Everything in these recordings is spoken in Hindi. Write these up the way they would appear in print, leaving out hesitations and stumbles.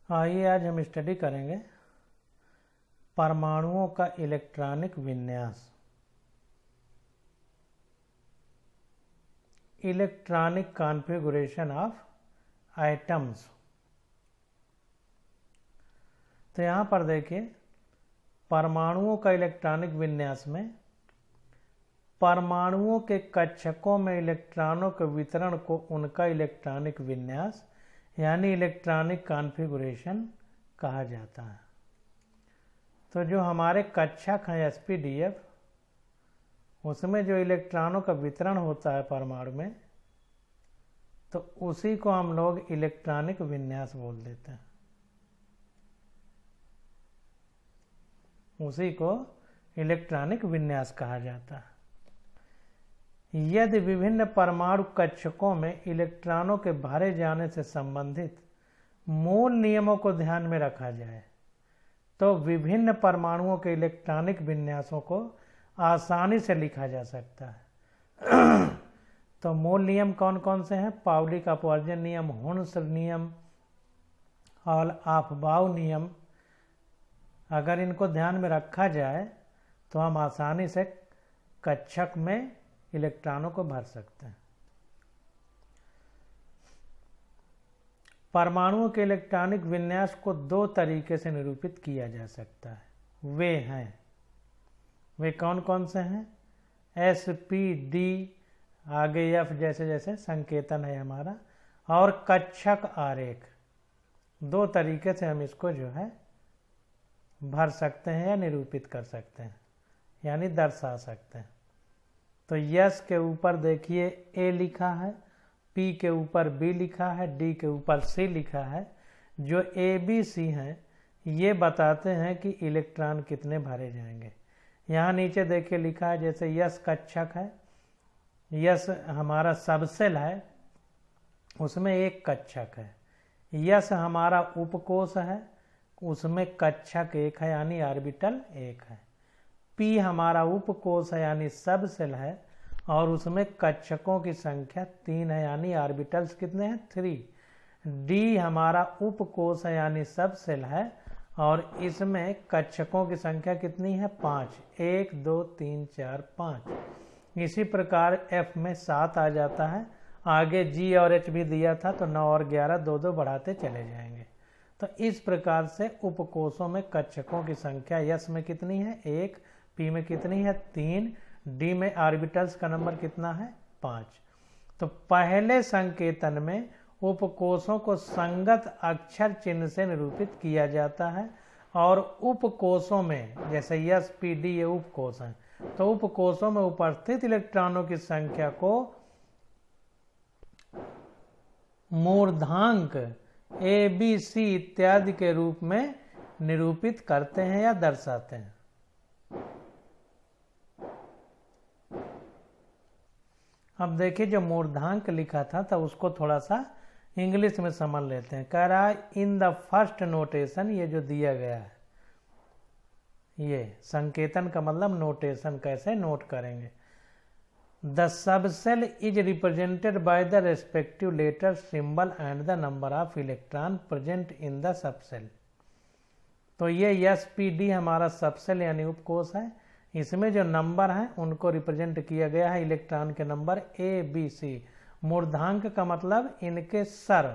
आइए आज हम स्टडी करेंगे परमाणुओं का इलेक्ट्रॉनिक विन्यास। Electronic configuration of items. तो यहाँ पर देखिए, परमाणुओं का इलेक्ट्रॉनिक विन्यास में परमाणुओं के कक्षकों में इलेक्ट्रॉनों के वितरण को उनका इलेक्ट्रॉनिक विन्यास यानी इलेक्ट्रॉनिक कॉन्फ़िगरेशन कहा जाता है। तो जो हमारे कक्षक हैं sp-df, उसमें जो इलेक्ट्रॉनों का वितरण होता है परमाणु में, तो उसी को हम लोग इलेक्ट्रॉनिक विन्यास बोल देते हैं। उसी को इलेक्ट्रॉनिक विन्यास कहा जाता है। यदि विभिन्न परमाणु कक्षकों में इलेक्ट्रॉनों के भरे जाने से संबंधित मूल नियमों को ध्यान में रखा जाए तो विभिन्न परमाणुओं के इलेक्ट्रॉनिक विन्यासों को आसानी से लिखा जा सकता है। तो मूल नियम कौन कौन से हैं? पाउली का अपवर्जन नियम, हुन्स नियम और ऑफबाउ नियम। अगर इनको ध्यान में रखा जाए तो हम आसानी से कक्षक में इलेक्ट्रॉनों को भर सकते हैं। परमाणुओं के इलेक्ट्रॉनिक विन्यास को दो तरीके से निरूपित किया जा सकता है। वे कौन कौन से हैं? sp-d, आगे f जैसे जैसे संकेतन है हमारा, और कक्षक आरेख। दो तरीके से हम इसको जो है भर सकते हैं या निरूपित कर सकते हैं, यानी दर्शा सकते हैं। तो यस के ऊपर देखिए A लिखा है, P के ऊपर B लिखा है, D के ऊपर C लिखा है। जो A B C हैं ये बताते हैं कि इलेक्ट्रॉन कितने भरे जाएंगे। यहाँ नीचे देखिए लिखा है, जैसे यस कक्षक है, यस हमारा सबसेल है, उसमें एक कक्षक है। यस हमारा उपकोष है, उसमें कक्षक एक है यानी ऑर्बिटल एक है। P हमारा उपकोष है यानी सब सेल है, और उसमें कक्षकों की संख्या 3 है यानी ऑर्बिटल्स कितने हैं? 3। D हमारा उपकोष है यानी सब सेल है, और इसमें कक्षकों की संख्या कितनी है? 5। 1 2 3 4 5। इसी प्रकार F में 7 आ जाता है। आगे G और H भी दिया था तो 9 और 11 दो दो बढ़ाते चले जाएंगे। तो इस प्रकार से उपकोषों में कक्षकों की संख्या यस में कितनी है? 1। P में कितनी है? 3। D में ऑर्बिटल्स का नंबर कितना है? 5। तो पहले संकेतन में उपकोषों को संगत अक्षर चिन्ह से निरूपित किया जाता है, और उपकोषों में जैसे यस P D ये उपकोष हैं, तो उपकोषों में उपस्थित इलेक्ट्रॉनों की संख्या को मूर्धांक A B C इत्यादि के रूप में निरूपित करते हैं या दर्शाते हैं। अब देखिए, जो मूर्धांक लिखा था तो उसको थोड़ा सा इंग्लिश में समझ लेते हैं। कह रहा है इन द फर्स्ट नोटेशन, ये जो दिया गया है, ये संकेतन का मतलब नोटेशन कैसे नोट करेंगे। The subshell is represented by the respective letter, symbol and the number of electron present in the subshell. तो ये sp-d हमारा सबसेल यानी उपकोष है। इसमें जो नंबर हैं उनको रिप्रेजेंट किया गया है इलेक्ट्रॉन के नंबर A B C। मूर्धांक का मतलब इनके सर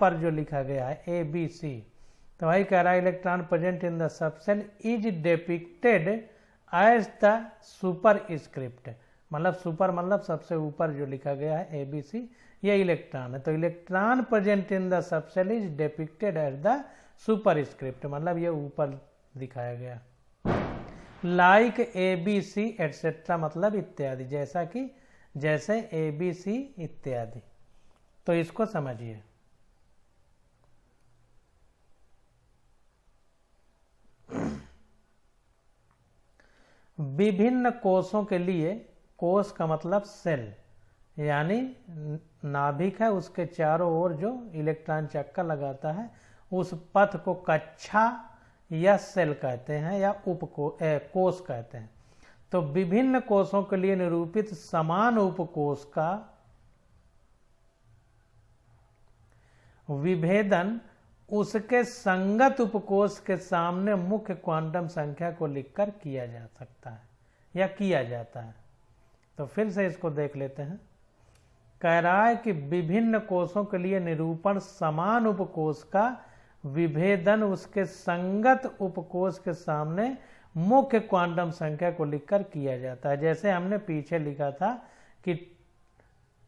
पर जो लिखा गया है A B C। तो वही कह रहा है electron present in the subshell is depicted as the superscript. मतलब सुपर मतलब सबसे ऊपर जो लिखा गया है A B C, ये इलेक्ट्रॉन है। तो electron present in the subshell is depicted as the superscript, मतलब ये ऊपर दिखाया गया। Like A B C etcetera, मतलब इत्यादि, जैसा कि जैसे A B C इत्यादि। तो इसको समझिए। विभिन्न कोषों के लिए, कोष का मतलब सेल यानी नाभिक है, उसके चारों ओर जो इलेक्ट्रॉन चक्कर लगाता है उस पथ को कक्षा या सेल कहते हैं या कोष कहते हैं। तो विभिन्न कोषों के लिए निरूपित समान उपकोष का विभेदन उसके संगत उपकोष के सामने मुख्य क्वांटम संख्या को लिखकर किया जा सकता है या किया जाता है। तो फिर से इसको देख लेते हैं। कह रहा है कि विभिन्न कोषों के लिए निरूपण समान उपकोष का विभेदन उसके संगत उपकोष के सामने मुख्य क्वांटम संख्या को लिखकर किया जाता है। जैसे हमने पीछे लिखा था कि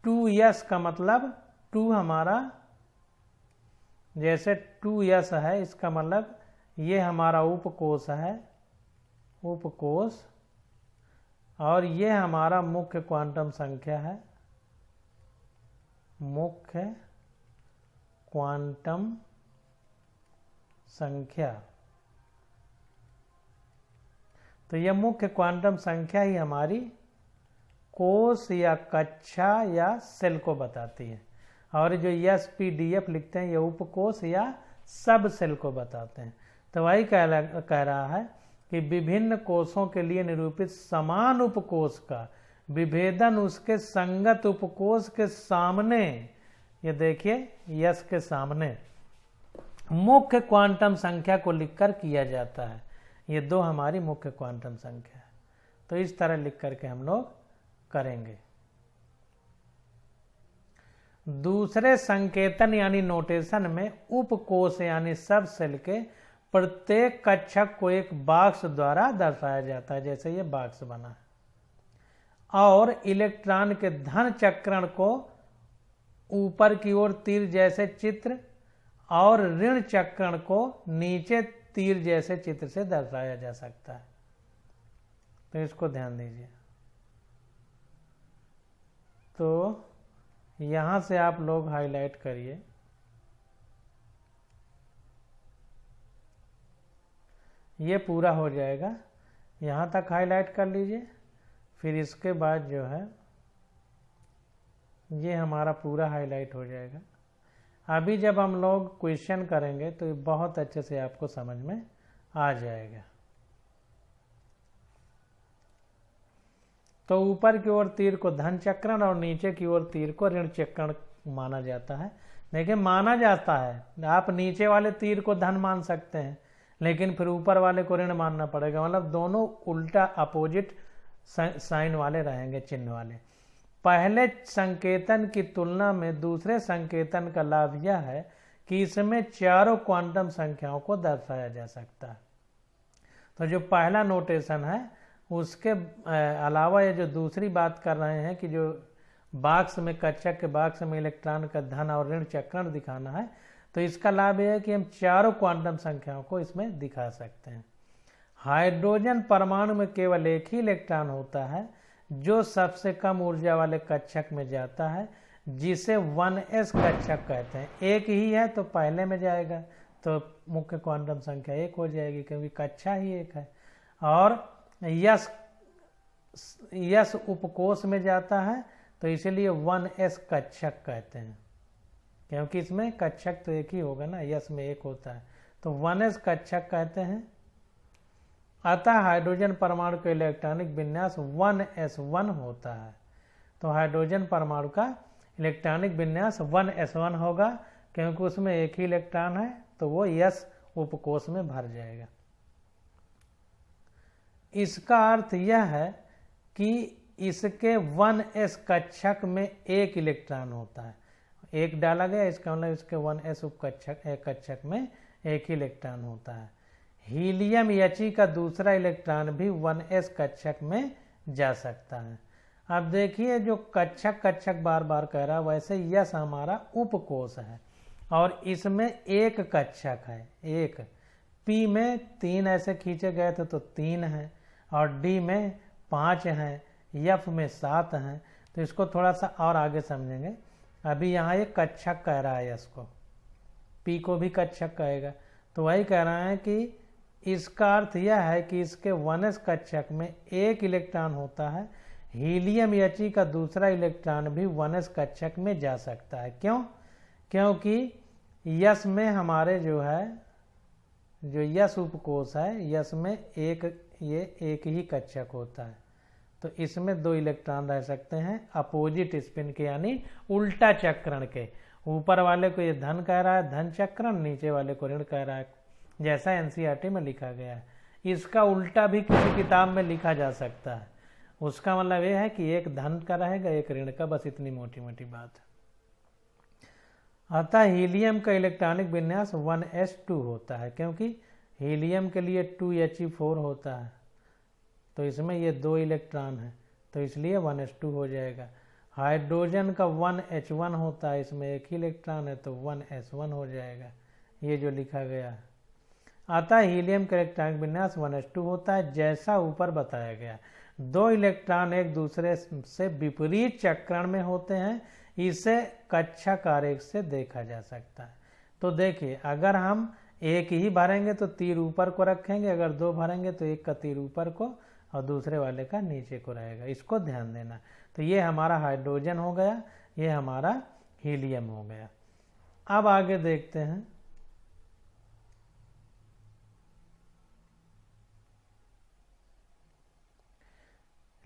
2s का मतलब 2 हमारा, जैसे 2s है, इसका मतलब ये हमारा उपकोष है, उपकोष, और ये हमारा मुख्य क्वांटम संख्या है, मुख्य क्वांटम संख्या। तो यह मुख्य क्वांटम संख्या ही हमारी कोष या कक्षा या सेल को बताती है, और जो SPDF लिखते हैं ये उपकोष या सब सेल को बताते हैं। तो वही कह रहा है कि विभिन्न कोषों के लिए निरूपित समान उपकोष का विभेदन उसके संगत उपकोष के सामने, ये देखिए यस के सामने, मुख्य क्वांटम संख्या को लिखकर किया जाता है। ये 2 हमारी मुख्य क्वांटम संख्या है। तो इस तरह लिख करके हम लोग करेंगे। दूसरे संकेतन यानी नोटेशन में उपकोष यानी सब सेल के प्रत्येक कक्षक को एक बॉक्स द्वारा दर्शाया जाता है, जैसे ये बॉक्स बना है, और इलेक्ट्रॉन के धन चक्रण को ऊपर की ओर तीर जैसे चित्र और ऋण चक्रण को नीचे तीर जैसे चित्र से दर्शाया जा सकता है। तो इसको ध्यान दीजिए। तो यहां से आप लोग हाईलाइट करिए, ये पूरा हो जाएगा, यहां तक हाईलाइट कर लीजिए। फिर इसके बाद जो है ये हमारा पूरा हाईलाइट हो जाएगा। अभी जब हम लोग क्वेश्चन करेंगे तो ये बहुत अच्छे से आपको समझ में आ जाएगा। तो ऊपर की ओर तीर को धन चक्रण और नीचे की ओर तीर को ऋण चक्रण माना जाता है। देखिए माना जाता है, आप नीचे वाले तीर को धन मान सकते हैं, लेकिन फिर ऊपर वाले को ऋण मानना पड़ेगा, मतलब दोनों उल्टा अपोजिट साइन वाले रहेंगे, चिन्ह वाले। पहले संकेतन की तुलना में दूसरे संकेतन का लाभ यह है कि इसमें चारों क्वांटम संख्याओं को दर्शाया जा सकता है। तो जो पहला नोटेशन है उसके अलावा ये जो दूसरी बात कर रहे हैं कि जो बॉक्स में, कक्षक के बॉक्स में इलेक्ट्रॉन का धन और ऋण चक्रण दिखाना है, तो इसका लाभ यह है कि हम चारों क्वांटम संख्याओं को इसमें दिखा सकते हैं। हाइड्रोजन परमाणु में केवल एक ही इलेक्ट्रॉन होता है जो सबसे कम ऊर्जा वाले कक्षक में जाता है, जिसे 1s कक्षक कहते हैं। एक ही है तो पहले में जाएगा, तो मुख्य क्वांटम संख्या 1 हो जाएगी, क्योंकि कक्षा ही एक है। और यस उपकोष में जाता है, तो इसीलिए 1s कक्षक कहते हैं, क्योंकि इसमें कक्षक तो एक ही होगा ना, यस में एक होता है, तो 1s कक्षक कहते हैं। अतः हाइड्रोजन परमाणु का इलेक्ट्रॉनिक विन्यास 1s1 होता है। तो हाइड्रोजन परमाणु का इलेक्ट्रॉनिक विन्यास 1s1 होगा, क्योंकि उसमें एक ही इलेक्ट्रॉन है, तो वो यस उपकोष में भर जाएगा। इसका अर्थ यह है कि इसके 1s कक्षक में एक इलेक्ट्रॉन होता है, एक डाला गया, इसका मतलब इसके 1s कक्षक में एक ही इलेक्ट्रॉन होता है। हीलियम He का दूसरा इलेक्ट्रॉन भी 1s कक्षक में जा सकता है। अब देखिए जो कक्षक बार बार कह रहा है, वैसे यस हमारा उपकोष है और इसमें एक कक्षक है, एक। P में 3 ऐसे खींचे गए थे तो 3 है, और D में 5 हैं, F में 7 हैं। तो इसको थोड़ा सा और आगे समझेंगे। अभी यहाँ ये कक्षक कह रहा है, यस को, P को भी कक्षक कहेगा। तो वही कह रहा है कि इसका अर्थ यह है कि इसके 1s कक्षक में एक इलेक्ट्रॉन होता है। हीलियम He का दूसरा इलेक्ट्रॉन भी 1s कक्षक में जा सकता है। क्यों? क्योंकि यस में हमारे जो है, जो यस उपकोष है, यस में एक ही कक्षक होता है, तो इसमें 2 इलेक्ट्रॉन रह सकते हैं अपोजिट स्पिन के, यानी उल्टा चक्रण के। ऊपर वाले को ये धन कह रहा है, धन चक्रण, नीचे वाले को ऋण कह रहा है, जैसा एनसीईआरटी में लिखा गया है। इसका उल्टा भी किसी किताब में लिखा जा सकता है। उसका मतलब ये है कि एक धन का रहेगा, एक ऋण का, बस इतनी मोटी मोटी बात है। अतः हीलियम का इलेक्ट्रॉनिक विन्यास 1s2 होता है, क्योंकि हीलियम के लिए 2He4 होता है, तो इसमें ये 2 इलेक्ट्रॉन है, तो इसलिए 1s2 हो जाएगा। हाइड्रोजन का 1H1 होता है, इसमें एक ही इलेक्ट्रॉन है, तो 1s1 हो जाएगा, ये जो लिखा गया है। अतः हीलियम का इलेक्ट्रॉनिक विन्यास 1s2 होता है, जैसा ऊपर बताया गया। 2 इलेक्ट्रॉन एक दूसरे से विपरीत चक्रण में होते हैं, इसे कक्षक आरेख से देखा जा सकता है। तो देखिए, अगर हम एक ही भरेंगे तो तीर ऊपर को रखेंगे, अगर 2 भरेंगे तो एक का तीर ऊपर को और दूसरे वाले का नीचे को रहेगा, इसको ध्यान देना। तो ये हमारा हाइड्रोजन हो गया, ये हमारा हीलियम हो गया। अब आगे देखते हैं।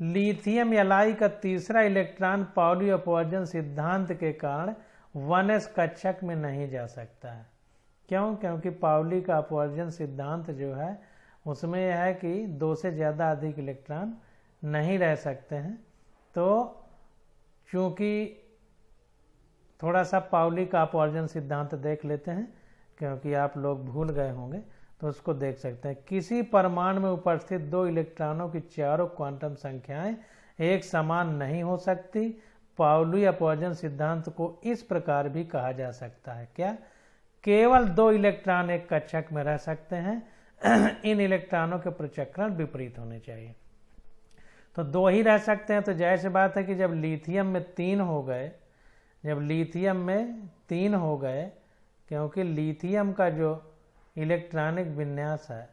लिथियम एलाई का तीसरा इलेक्ट्रॉन पाउली अपवर्जन सिद्धांत के कारण 1s कक्षक में नहीं जा सकता है। क्यों? क्योंकि पाउली का अपवर्जन सिद्धांत जो है उसमें यह है कि 2 से ज़्यादा अधिक इलेक्ट्रॉन नहीं रह सकते हैं। तो चूंकि थोड़ा सा पाउली का अपवर्जन सिद्धांत देख लेते हैं, क्योंकि आप लोग भूल गए होंगे, तो उसको देख सकते हैं। किसी परमाणु में उपस्थित 2 इलेक्ट्रॉनों की चारों क्वांटम संख्याएं एक समान नहीं हो सकती। पाउली अपवर्जन सिद्धांत को इस प्रकार भी कहा जा सकता है, क्या? केवल 2 इलेक्ट्रॉन एक कक्षक में रह सकते हैं। इन इलेक्ट्रॉनों के प्रचक्रण विपरीत होने चाहिए। तो 2 ही रह सकते हैं, तो जाहिर सी बात है कि जब लिथियम में 3 हो गए, क्योंकि लिथियम का जो इलेक्ट्रॉनिक विन्यास है,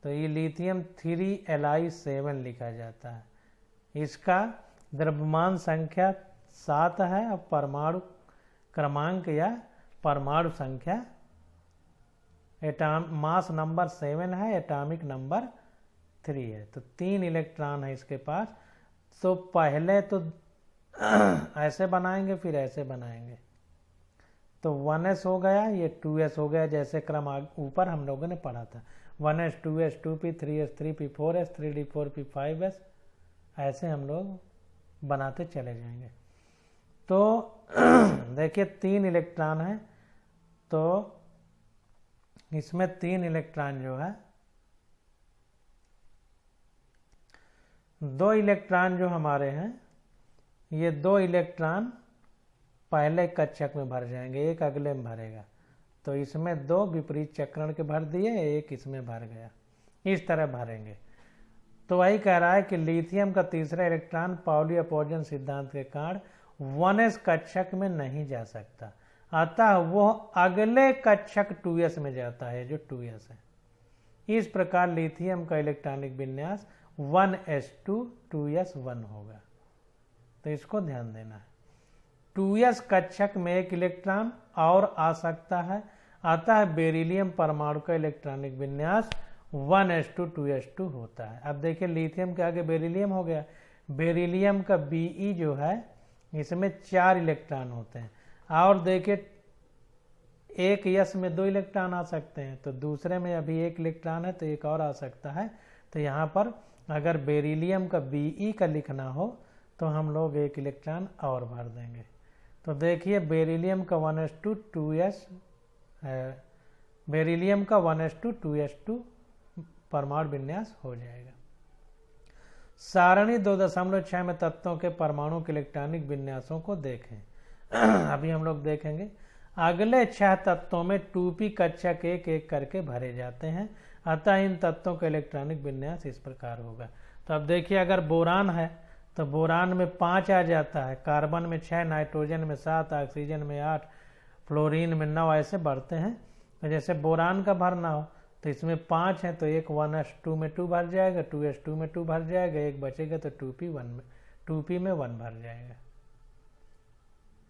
तो ये लिथियम 3Li7 लिखा जाता है। इसका द्रव्यमान संख्या 7 है और परमाणु क्रमांक या परमाणु संख्या मास नंबर 7 है, एटॉमिक नंबर 3 है। तो 3 इलेक्ट्रॉन है इसके पास। तो पहले तो ऐसे बनाएंगे, फिर ऐसे बनाएंगे, तो 1s हो गया, ये 2s हो गया, जैसे क्रम ऊपर हम लोगों ने पढ़ा था। 1s 2s 2p 3s 3p 4s 3d 4p 5s, ऐसे हम लोग बनाते चले जाएंगे। तो देखिए 3 इलेक्ट्रॉन है, तो इसमें 3 इलेक्ट्रॉन जो है, 2 इलेक्ट्रॉन जो हमारे हैं, ये 2 इलेक्ट्रॉन पहले कक्षक में भर जाएंगे, एक अगले में भरेगा। तो इसमें 2 विपरीत चक्रण के भर दिए, एक इसमें भर गया, इस तरह भरेंगे। तो वही कह रहा है कि लिथियम का तीसरा इलेक्ट्रॉन पाउली अपवर्जन सिद्धांत के कारण 1s कक्षक में नहीं जा सकता, अतः वो अगले कक्षक 2s में जाता है, जो 2s है। इस प्रकार लिथियम का इलेक्ट्रॉनिक विन्यास 1s2 2s1 होगा। तो इसको ध्यान देना है। 2s कक्षक में एक इलेक्ट्रॉन और आ सकता है, अतः बेरिलियम परमाणु का इलेक्ट्रॉनिक विन्यास 1s2 2s2 होता है। अब देखिए लिथियम के आगे बेरिलियम हो गया। बेरिलियम का Be जो है, इसमें 4 इलेक्ट्रॉन होते हैं, और देखिए एक s में 2 इलेक्ट्रॉन आ सकते हैं, तो दूसरे में अभी 1 इलेक्ट्रॉन है, तो एक और आ सकता है। तो यहाँ पर अगर बेरिलियम का Be का लिखना हो तो हम लोग 1 इलेक्ट्रॉन और भर देंगे। तो देखिए बेरिलियम का 1s2 2s2 परमाणु विन्यास हो जाएगा। सारणी 2.6 में तत्वों के परमाणु के इलेक्ट्रॉनिक विन्यासों को देखें। अभी हम लोग देखेंगे। अगले 6 तत्वों में 2p कक्षक एक एक करके भरे जाते हैं, अतः इन तत्वों का इलेक्ट्रॉनिक विन्यास इस प्रकार होगा। तो अब देखिए, अगर बोरान है तो बोरान में 5 आ जाता है, कार्बन में 6, नाइट्रोजन में 7, ऑक्सीजन में 8, फ्लोरीन में 9, ऐसे बढ़ते हैं। तो जैसे बोरान का भरना हो तो इसमें 5 है, तो एक 1s2 में 2 भर जाएगा, 2s2 में 2 भर जाएगा, एक बचेगा तो 2p में 1 भर जाएगा।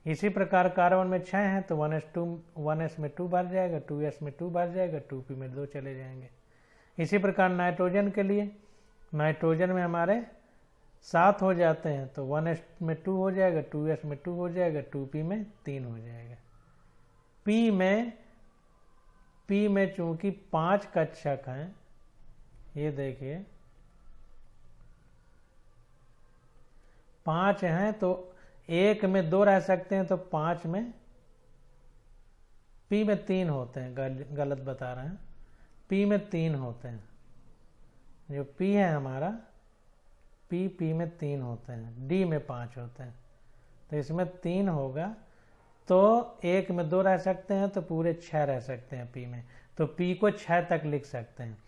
इसी प्रकार कार्बन में 6 है, तो 1s में 2 भर जाएगा, 2s में 2 भर जाएगा, 2p में 2 चले जाएंगे। इसी प्रकार नाइट्रोजन के लिए, नाइट्रोजन में हमारे 7 हो जाते हैं, तो 1s में 2 हो जाएगा, 2s में 2 हो जाएगा, 2p में 3 हो जाएगा। पी में चूंकि 5 कक्षक हैं, ये देखिए 5 हैं, तो 1 में 2 रह सकते हैं, तो 5 में पी में 3 होते हैं, गलत बता रहे हैं, पी में 3 होते हैं, जो पी है हमारा पी में 3 होते हैं, डी में 5 होते हैं, तो इसमें 3 होगा, तो 1 में 2 रह सकते हैं, तो पूरे 6 रह सकते हैं पी में, तो पी को 6 तक लिख सकते हैं।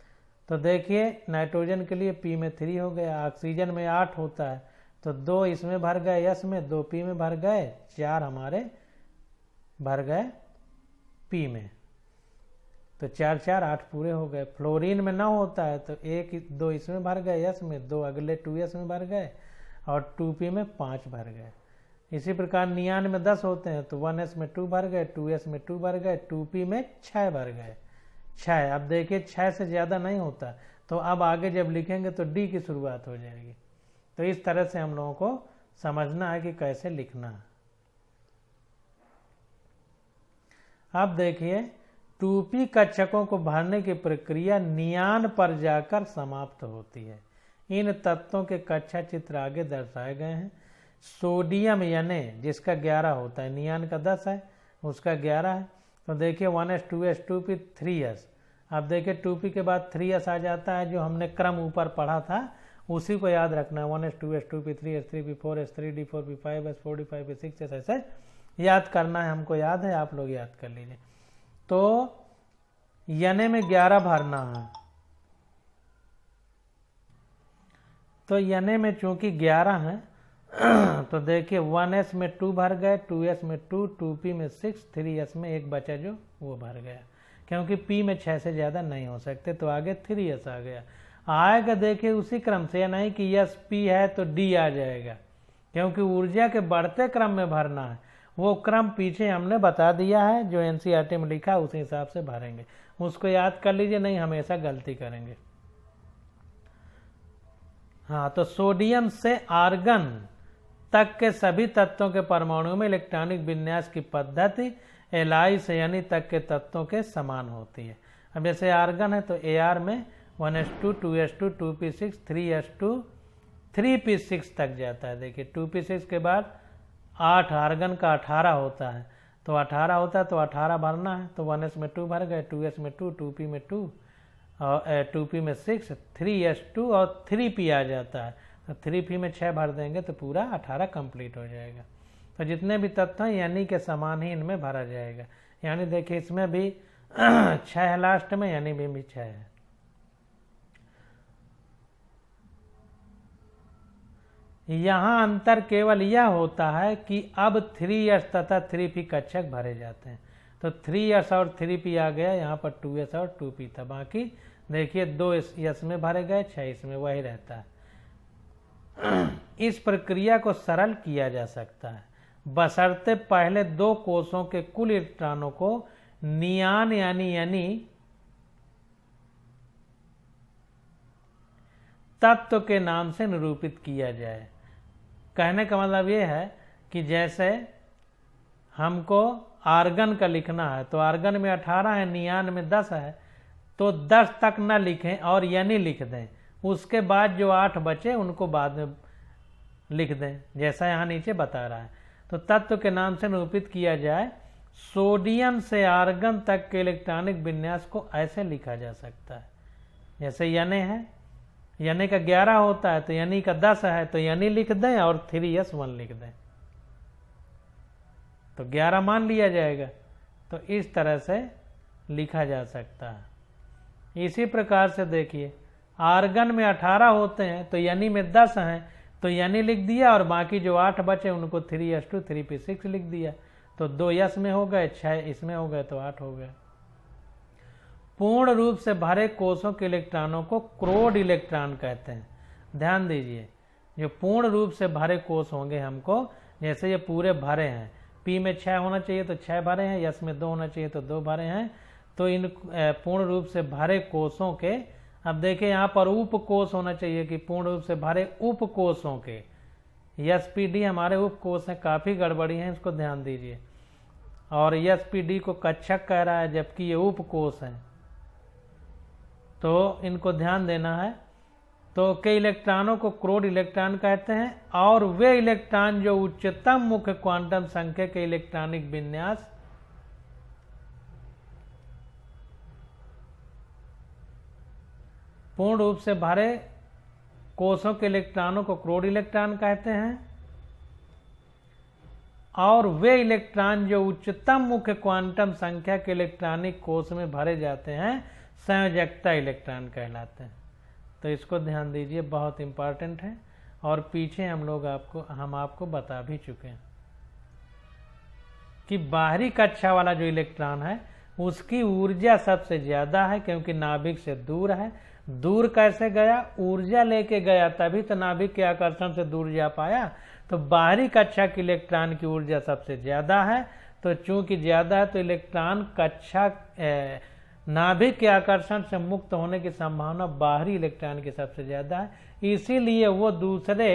तो देखिए नाइट्रोजन के लिए पी में 3 हो गया, ऑक्सीजन में 8 होता है, तो 2 इसमें भर गए यस में, 2 पी में भर गए, 4 हमारे भर गए पी में, तो 4 4 8 पूरे हो गए। फ्लोरीन में 9 होता है, तो 1 2 इसमें भर गए यस में, 2 अगले 2s में भर गए, और 2p में 5 भर गए। इसी प्रकार नियान में 10 होते हैं, तो 1s में 2 भर गए, 2s में 2 भर गए, 2p में 6 भर गए, 6। अब देखिए 6 से ज़्यादा नहीं होता, तो अब आगे जब लिखेंगे तो डी की शुरुआत हो जाएगी। तो इस तरह से हम लोगों को समझना है कि कैसे लिखना है। अब देखिए 2p कक्षकों को भरने की प्रक्रिया नियान पर जाकर समाप्त होती है। इन तत्वों के कक्षा चित्र आगे दर्शाए गए हैं। सोडियम Na जिसका 11 होता है, नियान का 10 है, उसका 11 है, तो देखिए 1s 2s 2p 3s। अब देखिए 2p के बाद 3s आ जाता है, जो हमने क्रम ऊपर पढ़ा था उसी को याद रखना है, 1s 2s 2p 3s 3p 4s 3d 4p 5s 4d 5p 6s, ऐसे याद करना है, हमको याद है, आप लोग याद कर लीजिए। तो Na में 11 भरना है, तो Na में चूंकि 11 है तो देखिए 1s में 2 भर गए, 2s में 2, 2p में 6, 3s में 1 बचा जो वो भर गया, क्योंकि p में 6 से ज़्यादा नहीं हो सकते, तो आगे 3s आ गया। आएगा देखिए उसी क्रम से, या नहीं कि यस p है तो d आ जाएगा, क्योंकि ऊर्जा के बढ़ते क्रम में भरना है, वो क्रम पीछे हमने बता दिया है, जो एनसीईआरटी में लिखा है उसी हिसाब से भरेंगे, उसको याद कर लीजिए, नहीं हमेशा गलती करेंगे। हाँ, तो सोडियम से आर्गन तक के सभी तत्वों के परमाणुओं में इलेक्ट्रॉनिक विन्यास की पद्धति एलाई से यानी तक के तत्वों के समान होती है। अब जैसे आर्गन है तो Ar में 1s2 2s2 2p6 3s2 3p6 तक जाता है। देखिए 2p6 के बाद 8, आर्गन का 18 होता है, तो 18 होता है तो 18 भरना है, तो 1s में 2 भर गए, 2s में 2, 2p में 2 और 2p में 6, 3s2 और 3p आ जाता है, तो 3p में 6 भर देंगे तो पूरा 18 कंप्लीट हो जाएगा। तो जितने भी तत्व हैं यानी के समान ही इनमें भरा जाएगा। यानी देखिए इसमें भी 6 है लास्ट में, यानी भी 6 है। यहाँ अंतर केवल यह होता है कि अब 3s तथा 3p कक्षक भरे जाते हैं, तो 3s और 3p आ गया, यहाँ पर 2s और 2p था, बाकी देखिए 2s में भरे गए, 6 इसमें, वही रहता है। इस प्रक्रिया को सरल किया जा सकता है बशर्ते पहले 2 कोषों के कुल इलेक्ट्रॉनों को नियान यानी तत्व के नाम से निरूपित किया जाए। कहने का मतलब ये है कि जैसे हमको आर्गन का लिखना है, तो आर्गन में 18 है, नियान में 10 है, तो 10 तक न लिखें और यानी लिख दें, उसके बाद जो 8 बचे उनको बाद में लिख दें, जैसा यहाँ नीचे बता रहा है। तो तत्व के नाम से निरूपित किया जाए। सोडियम से आर्गन तक के इलेक्ट्रॉनिक विन्यास को ऐसे लिखा जा सकता है, जैसे Na है, Na का 11 होता है, तो यानी का 10 है, तो यानी लिख दें और 3s1 लिख दें, तो 11 मान लिया जाएगा। तो इस तरह से लिखा जा सकता है। इसी प्रकार से देखिए आर्गन में 18 होते हैं, तो यानी में 10 हैं, तो यानी लिख दिया, और बाकी जो 8 बचे उनको 3s2 3p6 लिख दिया, तो 2s में हो गए, 6 इसमें हो गए, तो 8 हो गए। पूर्ण रूप से भरे कोषों के इलेक्ट्रॉनों को क्रोड इलेक्ट्रॉन कहते हैं। ध्यान दीजिए, जो पूर्ण रूप से भरे कोष होंगे हमको, जैसे ये पूरे भरे हैं, p में 6 होना चाहिए तो 6 भरे हैं, s में 2 होना चाहिए तो 2 भरे हैं, तो इन पूर्ण रूप से भरे कोषों के, अब देखिए यहाँ पर उपकोष होना चाहिए कि पूर्ण रूप से भरे उपकोषों के, SPD हमारे उपकोष हैं, काफी गड़बड़ी है, इसको ध्यान दीजिए। और sp_d को कक्षक कह रहा है, जबकि ये उपकोष है। तो इनको ध्यान देना है। तो के इलेक्ट्रॉनों को क्रोड इलेक्ट्रॉन कहते हैं, और वे इलेक्ट्रॉन जो उच्चतम मुख्य क्वांटम संख्या के इलेक्ट्रॉनिक विन्यास पूर्ण रूप से भरे कोषों के इलेक्ट्रॉनों को क्रोड इलेक्ट्रॉन कहते हैं, और वे इलेक्ट्रॉन जो उच्चतम मुख्य क्वांटम संख्या के इलेक्ट्रॉनिक कोष में भरे जाते हैं संयोजकता इलेक्ट्रॉन कहलाते हैं। तो इसको ध्यान दीजिए, बहुत इंपॉर्टेंट है, और पीछे हम आपको बता भी चुके हैं कि बाहरी कक्षा वाला जो इलेक्ट्रॉन है उसकी ऊर्जा सबसे ज्यादा है, क्योंकि नाभिक से दूर है। दूर कैसे गया? ऊर्जा लेके गया, तभी तो नाभिक के आकर्षण से दूर जा पाया। तो बाहरी कक्षा के इलेक्ट्रॉन की ऊर्जा सबसे ज्यादा है। तो चूंकि ज्यादा है तो इलेक्ट्रॉन कक्षा नाभिक के आकर्षण से मुक्त होने की संभावना बाहरी इलेक्ट्रॉन की सबसे ज्यादा है, इसीलिए वो दूसरे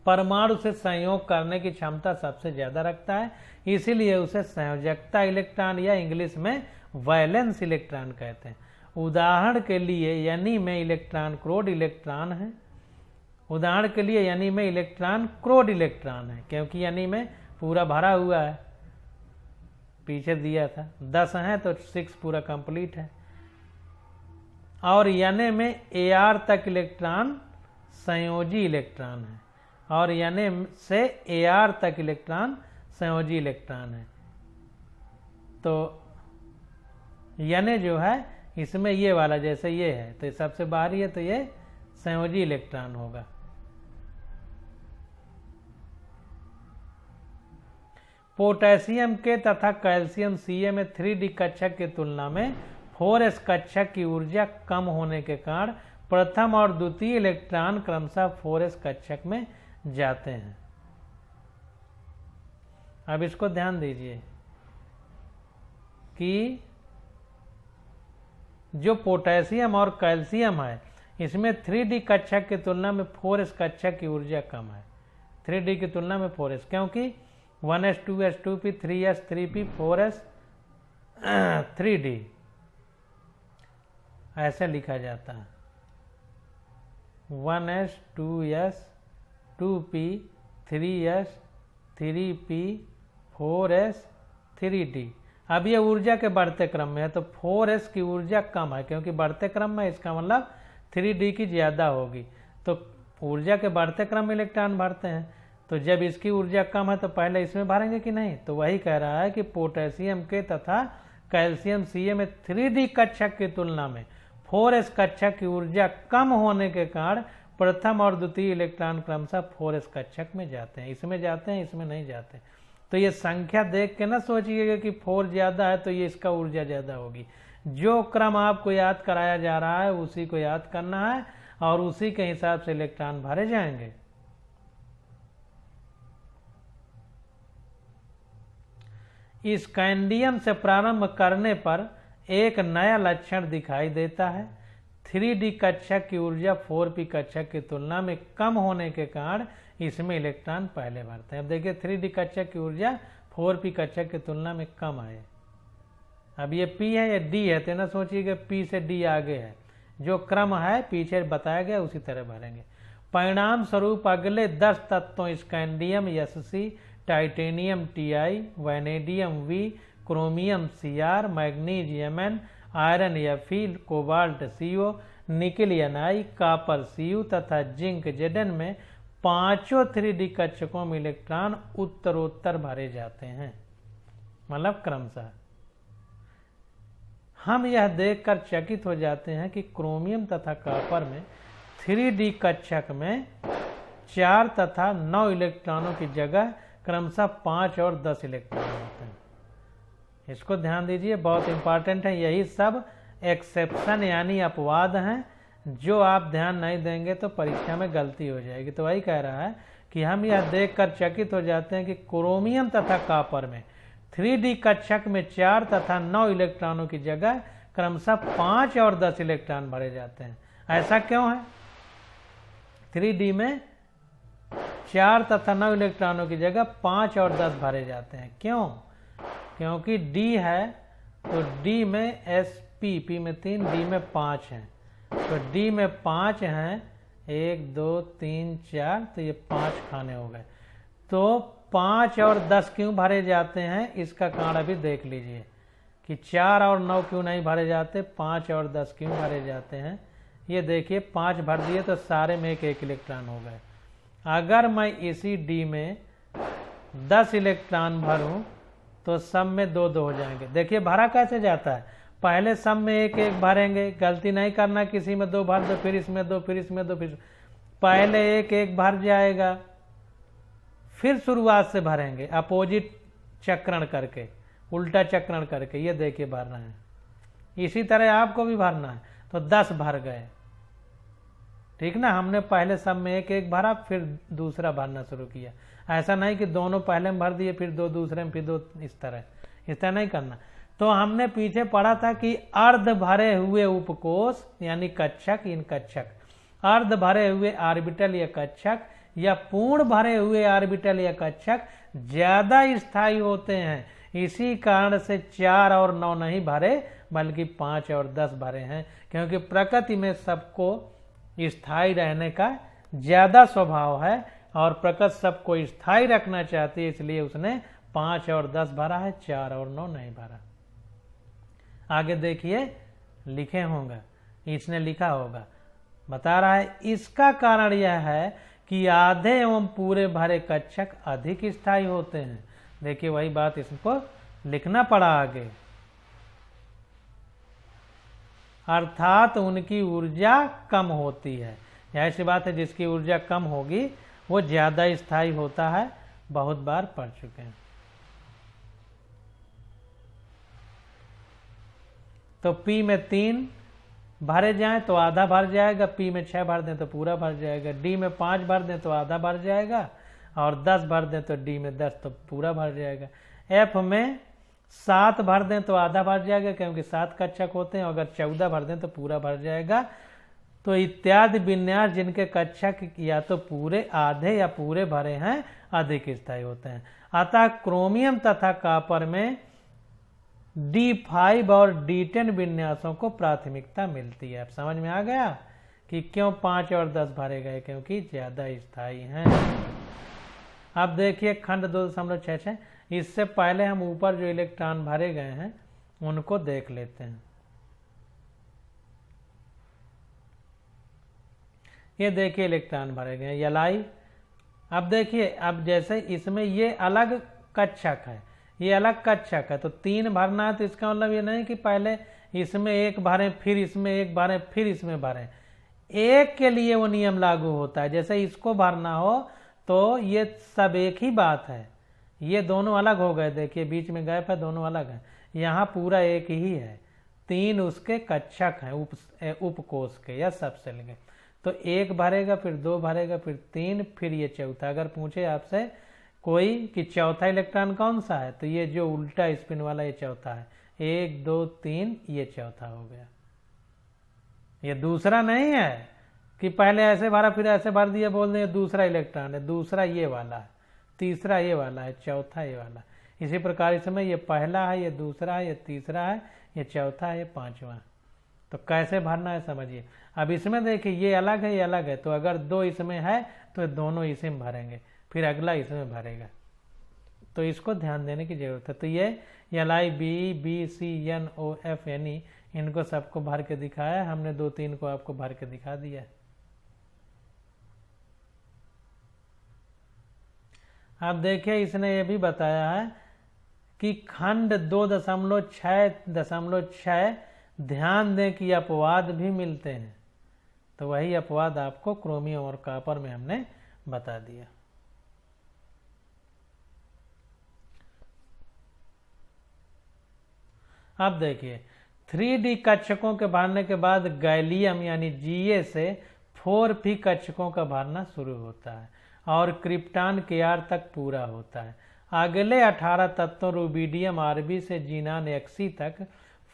परमाणु से संयोग करने की क्षमता सबसे ज्यादा रखता है, इसीलिए उसे संयोजकता इलेक्ट्रॉन या इंग्लिश में वैलेंस इलेक्ट्रॉन कहते हैं। उदाहरण के लिए यानी में इलेक्ट्रॉन क्रोड इलेक्ट्रॉन है। उदाहरण के लिए यानी में इलेक्ट्रॉन क्रोड इलेक्ट्रॉन है, क्योंकि यानी में पूरा भरा हुआ है, पीछे दिया था 10 है तो 6 पूरा कंप्लीट है। और यानी में Ar तक इलेक्ट्रॉन संयोजी इलेक्ट्रॉन है, और यानी से Ar तक इलेक्ट्रॉन संयोजी इलेक्ट्रॉन है। तो यानी जो है इसमें ये वाला जैसे ये है तो सबसे बाहरी है, तो ये संयोजी इलेक्ट्रॉन होगा। पोटेशियम के तथा कैल्शियम Ca में 3d कक्षक की तुलना में 4s कक्षक की ऊर्जा कम होने के कारण प्रथम और द्वितीय इलेक्ट्रॉन क्रमशः 4s कक्षक में जाते हैं। अब इसको ध्यान दीजिए कि जो पोटेशियम और कैल्शियम है इसमें 3d कक्षक की तुलना में 4s कक्षक की ऊर्जा कम है। 3d की तुलना में 4s, क्योंकि 1s 2s 2p 3s 3p 4s 3d ऐसे लिखा जाता है। 1s 2s 2p 3s 3p 4s 3d। अब ये ऊर्जा के बढ़ते क्रम में है, तो 4s की ऊर्जा कम है, क्योंकि बढ़ते क्रम में, इसका मतलब 3d की ज्यादा होगी। तो ऊर्जा के बढ़ते क्रम में इलेक्ट्रॉन भरते हैं, तो जब इसकी ऊर्जा कम है तो पहले इसमें भरेंगे कि नहीं? तो वही कह रहा है कि पोटेशियम के तथा कैल्शियम Ca में 3d कक्षक की तुलना में 4s कक्षक की ऊर्जा कम होने के कारण प्रथम और द्वितीय इलेक्ट्रॉन क्रमशः 4s कक्षक में जाते हैं। इसमें जाते हैं, इसमें नहीं जाते। तो ये संख्या देख के ना सोचिएगा कि 4 ज्यादा है तो ये इसका ऊर्जा ज्यादा होगी। जो क्रम आपको याद कराया जा रहा है उसी को याद करना है, और उसी के हिसाब से इलेक्ट्रॉन भरे जाएंगे। स्कैंडियम से प्रारंभ करने पर एक नया लक्षण दिखाई देता है। 3d कक्षक की ऊर्जा 4p कक्षक की तुलना में कम होने के कारण इसमें इलेक्ट्रॉन पहले भरते हैं। अब देखिए 3d कक्षक की ऊर्जा 4p कक्षक की तुलना में कम है। अब ये p है, ये d है, तो ना सोचिएगा p से d आगे है। जो क्रम है पीछे बताया गया उसी तरह भरेंगे। परिणाम स्वरूप अगले 10 तत्वों scandium Sc, titanium Ti, vanadium V, chromium Cr, magnesium Mn, iron Fe, cobalt Co, nickel Ni, copper Cu तथा जिंक Zn में पांचों 3d कक्षकों में इलेक्ट्रॉन उत्तरोत्तर भरे जाते हैं, मतलब क्रमशः। हम यह देखकर चकित हो जाते हैं कि क्रोमियम तथा कॉपर में 3d कक्षक में 4 तथा 9 इलेक्ट्रॉनों की जगह क्रमशः 5 और 10 इलेक्ट्रॉन होते हैं। इसको ध्यान दीजिए, बहुत इंपॉर्टेंट है। यही सब एक्सेप्शन यानी अपवाद हैं, जो आप ध्यान नहीं देंगे तो परीक्षा में गलती हो जाएगी। तो वही कह रहा है कि हम यह देखकर चकित हो जाते हैं कि क्रोमियम तथा कॉपर में 3d कक्षक में 4 तथा 9 इलेक्ट्रॉनों की जगह क्रमशः 5 और 10 इलेक्ट्रॉन भरे जाते हैं। ऐसा क्यों है? 3d में 4 तथा 9 इलेक्ट्रॉनों की जगह 5 और 10 भरे जाते हैं, क्यों? क्योंकि डी है तो डी में एस पी में 3, डी में 5 हैं, तो डी में 5 हैं, 1 2 3 4, तो ये 5 खाने हो गए। तो 5 और 10 क्यों भरे जाते हैं इसका कारण अभी देख लीजिए कि 4 और 9 क्यों नहीं भरे जाते, 5 और 10 क्यों भरे जाते हैं। ये देखिए 5 भर दिए तो सारे में एक इलेक्ट्रॉन हो गए। अगर मैं इसी डी में 10 इलेक्ट्रॉन भरूं तो सब में 2 2 हो जाएंगे। देखिए भरा कैसे जाता है, पहले सब में एक एक भरेंगे, गलती नहीं करना, किसी में 2 भर दो, फिर इसमें 2, फिर इसमें 2, फिर पहले एक एक भर जाएगा, फिर शुरुआत से भरेंगे अपोजिट चक्रण करके, उल्टा चक्रण करके। ये देखिए भरना है, इसी तरह आपको भी भरना है। तो 10 भर गए, ठीक ना। हमने पहले सब में एक एक भरा, फिर दूसरा भरना शुरू किया। ऐसा नहीं कि दोनों पहले में भर दिए, फिर 2 दूसरे में, फिर 2, इस तरह नहीं करना। तो हमने पीछे पढ़ा था कि अर्ध भरे हुए उपकोष यानी कक्षक, इन कक्षक, अर्ध भरे हुए ऑर्बिटल या कक्षक या पूर्ण भरे हुए ऑर्बिटल या कक्षक ज्यादा स्थायी होते हैं। इसी कारण से 4 और 9 नहीं भरे बल्कि 5 और 10 भरे हैं, क्योंकि प्रकृति में सबको स्थायी रहने का ज्यादा स्वभाव है और प्रकृति सबको स्थायी रखना चाहती है, इसलिए उसने 5 और 10 भरा है, 4 और 9 नहीं भरा। आगे देखिए लिखे होंगे, इसने लिखा होगा, बता रहा है इसका कारण यह है कि आधे एवं पूरे भरे कक्षक अधिक स्थायी होते हैं। देखिए वही बात इसको लिखना पड़ा आगे, अर्थात उनकी ऊर्जा कम होती है। ऐसी बात है, जिसकी ऊर्जा कम होगी वो ज्यादा स्थायी होता है, बहुत बार पढ़ चुके हैं। तो P में 3 भरे जाएं तो आधा भर जाएगा, P में 6 भर दें तो पूरा भर जाएगा, D में 5 भर दें तो आधा भर जाएगा, और 10 भर दें तो D में 10 तो पूरा भर जाएगा। F में 7 भर दें तो आधा भर जाएगा, क्योंकि 7 कक्षक होते हैं, अगर 14 भर दें तो पूरा भर जाएगा। तो इत्यादि विन्यास जिनके कक्षक या तो पूरे, आधे या पूरे भरे हैं अधिक स्थायी होते हैं। अतः क्रोमियम तथा कॉपर में D5 और D10 विन्यासों को प्राथमिकता मिलती है। अब समझ में आ गया कि क्यों 5 और 10 भरे गए, क्योंकि ज्यादा स्थायी हैं। अब देखिए खंड 2.66, इससे पहले हम ऊपर जो इलेक्ट्रॉन भरे गए हैं उनको देख लेते हैं। ये देखिए इलेक्ट्रॉन भरे गए Li। अब देखिए, अब जैसे इसमें ये अलग कक्षक है, ये अलग कक्षक है, तो 3 भरना है, तो इसका मतलब ये नहीं कि पहले इसमें एक भरें, फिर इसमें एक भरें, फिर इसमें भरें। एक के लिए वो नियम लागू होता है। जैसे इसको भरना हो तो ये सब एक ही बात है, ये दोनों अलग हो गए, देखिए बीच में गैप है, दोनों अलग है। यहाँ पूरा एक ही है, 3 उसके कक्षक हैं, उपकोष के या सबसेल के। तो 1 भरेगा, फिर 2 भरेगा, फिर 3, फिर ये चौथा। अगर पूछे आपसे कोई कि चौथा इलेक्ट्रॉन कौन सा है, तो ये जो उल्टा स्पिन वाला ये चौथा है। 1 2 3, ये चौथा हो गया। ये दूसरा नहीं है कि पहले ऐसे भरा फिर ऐसे भर दिया बोल दें दूसरा इलेक्ट्रॉन है। दूसरा ये वाला है, तीसरा ये वाला है, चौथा ये वाला। इसी प्रकार इसमें ये पहला है, ये दूसरा है, ये तीसरा है, ये चौथा है, ये पांचवा। तो कैसे भरना है समझिए। अब इसमें देखिए ये अलग है, ये अलग है, तो अगर 2 इसमें है तो दोनों इसी में भरेंगे, फिर अगला इसमें भरेगा। तो इसको ध्यान देने की जरूरत है। तो ये Li, B, C, N, O, F, N, इनको सबको भर के दिखाया हमने, 2-3 को आपको भर के दिखा दिया। अब देखिए इसने ये भी बताया है कि खंड 2.6 ध्यान दें कि अपवाद भी मिलते हैं। तो वही अपवाद आपको क्रोमियम और कॉपर में हमने बता दिया। अब देखिए 3D कक्षकों के भरने के बाद गैलियम यानी Ga से 4p कक्षकों का भरना शुरू होता है और क्रिप्टॉन Kr तक पूरा होता है। अगले 18 तत्वों रूबिडियम Rb से जीनान Xc तक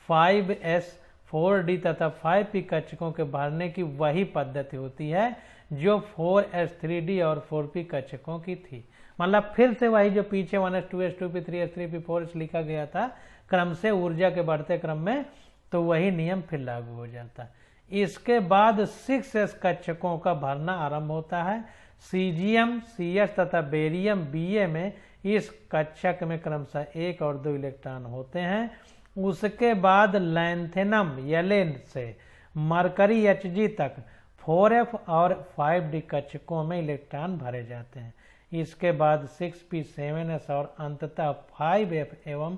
5s 4d तथा 5p कक्षकों के भरने की वही पद्धति होती है जो 4s 3d और 4p कक्षकों की थी। मतलब फिर से वही जो पीछे 1s 2s 2p 3s 3p 4s लिखा गया था क्रम से ऊर्जा के बढ़ते क्रम में, तो वही नियम फिर लागू हो जाता है। इसके बाद 6s कक्षकों का भरना आरंभ होता है। सीजियम, सीएस तथा बेरियम बीए में इस कक्षक में क्रमशः 1 और 2 इलेक्ट्रॉन होते हैं। उसके बाद लैंथेनम एलन से मरकरी Hg तक 4f और 5d कक्षकों में इलेक्ट्रॉन भरे जाते हैं। इसके बाद 6p 7s और अंततः 5f एवं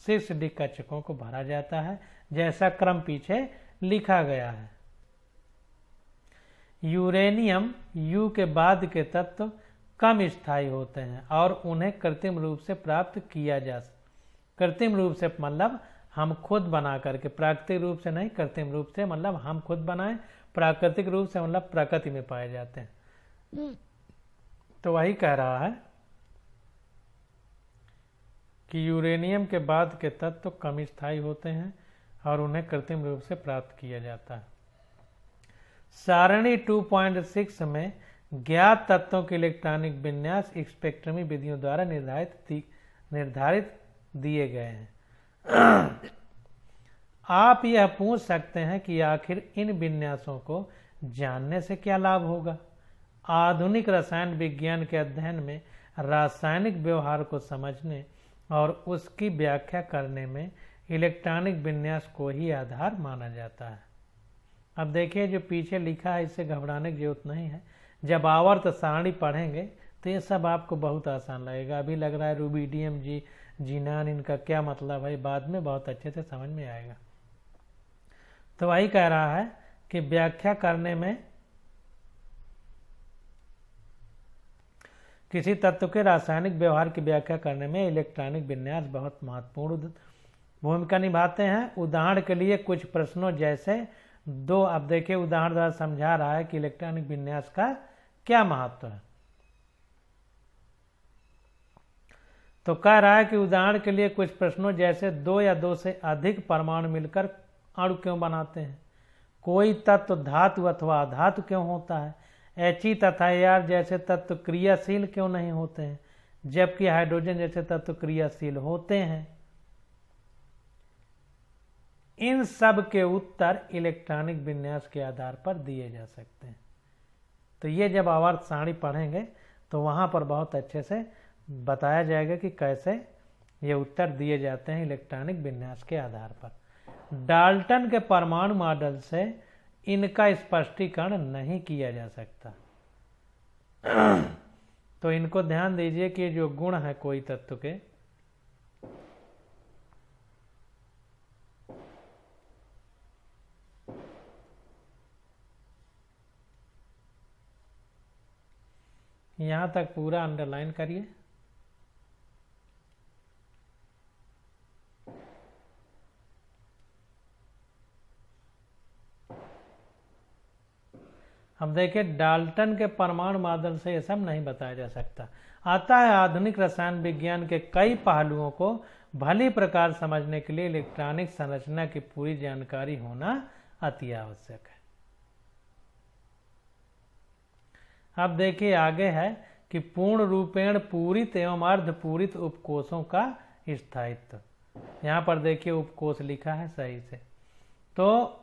6d कक्षकों को भरा जाता है, जैसा क्रम पीछे लिखा गया है। यूरेनियम यू के बाद के तत्व कम स्थायी होते हैं और उन्हें कृत्रिम रूप से प्राप्त किया जा सकता। कृत्रिम रूप से मतलब हम खुद बना करके, प्राकृतिक रूप से नहीं, कृत्रिम रूप से मतलब हम खुद बनाएं, प्राकृतिक रूप से मतलब प्रकृति में पाए जाते हैं। तो वही कह रहा है कि यूरेनियम के बाद के तत्व कम स्थायी होते हैं और उन्हें कृत्रिम रूप से प्राप्त किया जाता है। सारणी 2.6 में ज्ञात तत्वों के इलेक्ट्रॉनिक विन्यास स्पेक्ट्रमी विधियों द्वारा निर्धारित दिए गए हैं। आप यह पूछ सकते हैं कि आखिर इन विन्यासों को जानने से क्या लाभ होगा। आधुनिक रसायन विज्ञान के अध्ययन में रासायनिक व्यवहार को समझने और उसकी व्याख्या करने में इलेक्ट्रॉनिक विन्यास को ही आधार माना जाता है। अब देखिए जो पीछे लिखा है इससे घबराने की जरूरत नहीं है। जब आवर्त सारणी पढ़ेंगे तो ये सब आपको बहुत आसान लगेगा। अभी लग रहा है रूबिडियम जी जीनान इनका क्या मतलब है, बाद में बहुत अच्छे से समझ में आएगा। तो वही कह रहा है कि व्याख्या करने में किसी तत्व के रासायनिक व्यवहार की व्याख्या करने में इलेक्ट्रॉनिक विन्यास बहुत महत्वपूर्ण भूमिका निभाते हैं। उदाहरण के लिए कुछ प्रश्नों जैसे दो, अब देखिए उदाहरण द्वारा समझा रहा है कि इलेक्ट्रॉनिक विन्यास का क्या महत्व है। तो कह रहा है कि उदाहरण के लिए कुछ प्रश्नों जैसे 2 या 2 से अधिक परमाणु मिलकर अणु क्यों बनाते हैं, कोई तत्व धातु अथवा अधातु क्यों होता है, He तथा Ar जैसे तत्व क्रियाशील क्यों नहीं होते हैं जबकि हाइड्रोजन जैसे तत्व क्रियाशील होते हैं। इन सब के उत्तर इलेक्ट्रॉनिक विन्यास के आधार पर दिए जा सकते हैं। तो ये जब आवर्त सारणी पढ़ेंगे तो वहां पर बहुत अच्छे से बताया जाएगा कि कैसे ये उत्तर दिए जाते हैं इलेक्ट्रॉनिक विन्यास के आधार पर। डाल्टन के परमाणु मॉडल से इनका स्पष्टीकरण नहीं किया जा सकता। तो इनको ध्यान दीजिए कि जो गुण है कोई तत्व के, यहां तक पूरा अंडरलाइन करिए। अब देखिए डाल्टन के परमाणु मॉडल से यह सब नहीं बताया जा सकता। आता है आधुनिक रसायन विज्ञान के कई पहलुओं को भली प्रकार समझने के लिए इलेक्ट्रॉनिक संरचना की पूरी जानकारी होना अति आवश्यक है। अब देखिए आगे है कि पूर्ण रूपेण पूरित एवं अर्धपूरित उपकोषों का स्थायित्व। यहाँ पर देखिए उपकोष लिखा है सही से, तो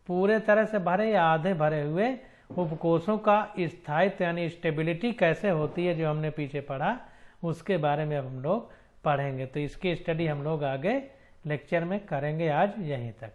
पूरे तरह से भरे या आधे भरे हुए उपकोषों का स्थायित्व यानी स्टेबिलिटी कैसे होती है जो हमने पीछे पढ़ा, उसके बारे में अब हम लोग पढ़ेंगे। तो इसकी स्टडी हम लोग आगे लेक्चर में करेंगे। आज यहीं तक।